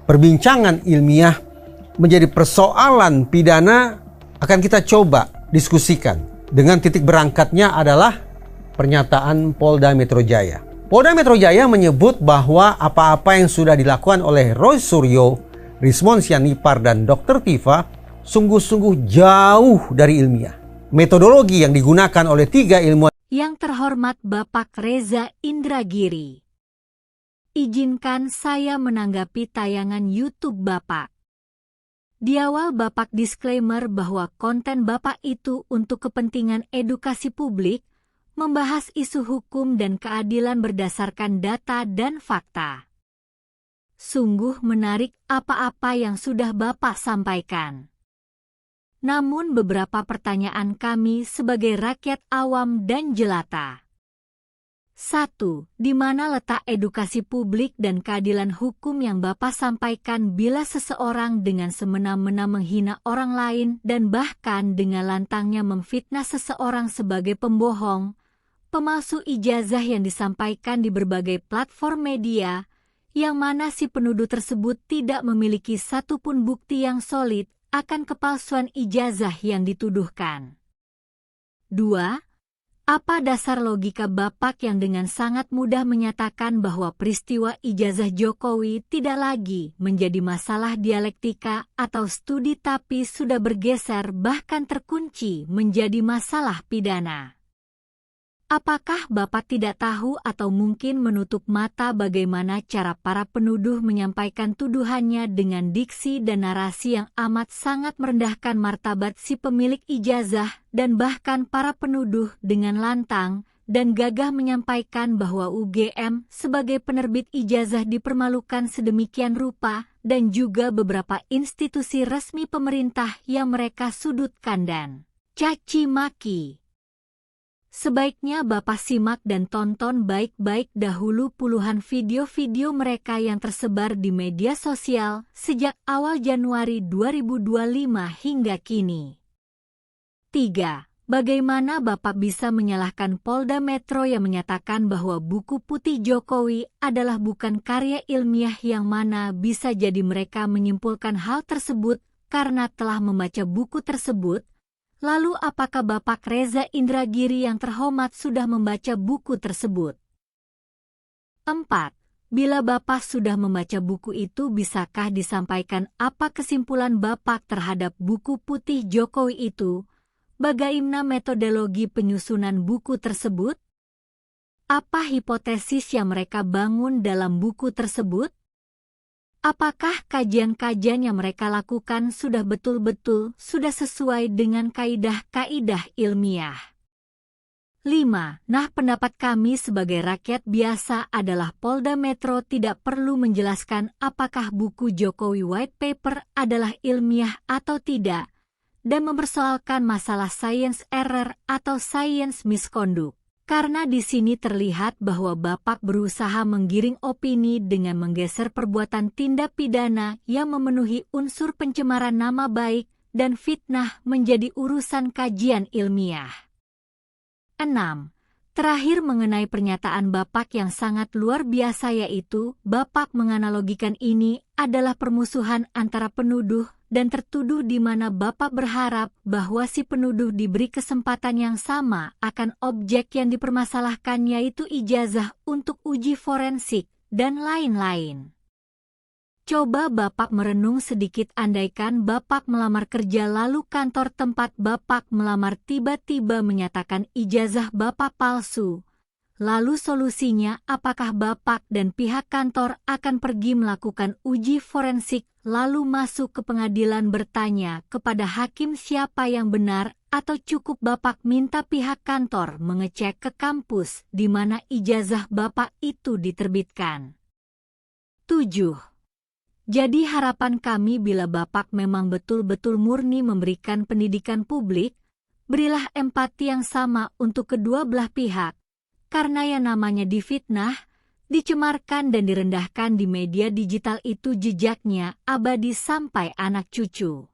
perbincangan ilmiah menjadi persoalan pidana akan kita coba diskusikan. Dengan titik berangkatnya adalah pernyataan Polda Metro Jaya. Polda Metro Jaya menyebut bahwa apa-apa yang sudah dilakukan oleh Roy Suryo, Rizmon Sianipar, dan Dr. Tifa sungguh-sungguh jauh dari ilmiah. Metodologi yang digunakan oleh 3 ilmuwan. Yang terhormat Bapak Reza Indragiri, izinkan saya menanggapi tayangan YouTube Bapak. Di awal Bapak disclaimer bahwa konten Bapak itu untuk kepentingan edukasi publik, membahas isu hukum dan keadilan berdasarkan data dan fakta. Sungguh menarik apa-apa yang sudah Bapak sampaikan. Namun beberapa pertanyaan kami sebagai rakyat awam dan jelata. 1. Di mana letak edukasi publik dan keadilan hukum yang Bapak sampaikan bila seseorang dengan semena-mena menghina orang lain dan bahkan dengan lantangnya memfitnah seseorang sebagai pembohong, pemalsu ijazah yang disampaikan di berbagai platform media, yang mana si penuduh tersebut tidak memiliki satupun bukti yang solid akan kepalsuan ijazah yang dituduhkan. 2. Apa dasar logika Bapak yang dengan sangat mudah menyatakan bahwa peristiwa ijazah Jokowi tidak lagi menjadi masalah dialektika atau studi tapi sudah bergeser bahkan terkunci menjadi masalah pidana? Apakah Bapak tidak tahu atau mungkin menutup mata bagaimana cara para penuduh menyampaikan tuduhannya dengan diksi dan narasi yang amat sangat merendahkan martabat si pemilik ijazah dan bahkan para penuduh dengan lantang dan gagah menyampaikan bahwa UGM sebagai penerbit ijazah dipermalukan sedemikian rupa dan juga beberapa institusi resmi pemerintah yang mereka sudutkan dan caci maki? Sebaiknya Bapak simak dan tonton baik-baik dahulu puluhan video-video mereka yang tersebar di media sosial sejak awal Januari 2025 hingga kini. 3. Bagaimana Bapak bisa menyalahkan Polda Metro yang menyatakan bahwa buku putih Jokowi adalah bukan karya ilmiah yang mana bisa jadi mereka menyimpulkan hal tersebut karena telah membaca buku tersebut? Lalu apakah Bapak Reza Indragiri yang terhormat sudah membaca buku tersebut? 4. Bila Bapak sudah membaca buku itu, bisakah disampaikan apa kesimpulan Bapak terhadap buku putih Jokowi itu? Bagaimana metodologi penyusunan buku tersebut? Apa hipotesis yang mereka bangun dalam buku tersebut? Apakah kajian-kajian yang mereka lakukan sudah betul-betul sesuai dengan kaidah-kaidah ilmiah? 5. Nah, pendapat kami sebagai rakyat biasa adalah Polda Metro tidak perlu menjelaskan apakah buku Jokowi White Paper adalah ilmiah atau tidak, dan mempersoalkan masalah science error atau science misconduct. Karena di sini terlihat bahwa Bapak berusaha menggiring opini dengan menggeser perbuatan tindak pidana yang memenuhi unsur pencemaran nama baik dan fitnah menjadi urusan kajian ilmiah. 6. Terakhir mengenai pernyataan Bapak yang sangat luar biasa, yaitu Bapak menganalogikan ini adalah permusuhan antara penuduh dan tertuduh di mana Bapak berharap bahwa si penuduh diberi kesempatan yang sama akan objek yang dipermasalahkan, yaitu ijazah untuk uji forensik dan lain-lain. Coba Bapak merenung sedikit, andaikan Bapak melamar kerja lalu kantor tempat Bapak melamar tiba-tiba menyatakan ijazah Bapak palsu. Lalu solusinya, apakah Bapak dan pihak kantor akan pergi melakukan uji forensik lalu masuk ke pengadilan bertanya kepada hakim siapa yang benar, atau cukup Bapak minta pihak kantor mengecek ke kampus di mana ijazah Bapak itu diterbitkan? 7. Jadi harapan kami bila Bapak memang betul-betul murni memberikan pendidikan publik, berilah empati yang sama untuk kedua belah pihak. Karena yang namanya difitnah, dicemarkan dan direndahkan di media digital itu jejaknya abadi sampai anak cucu.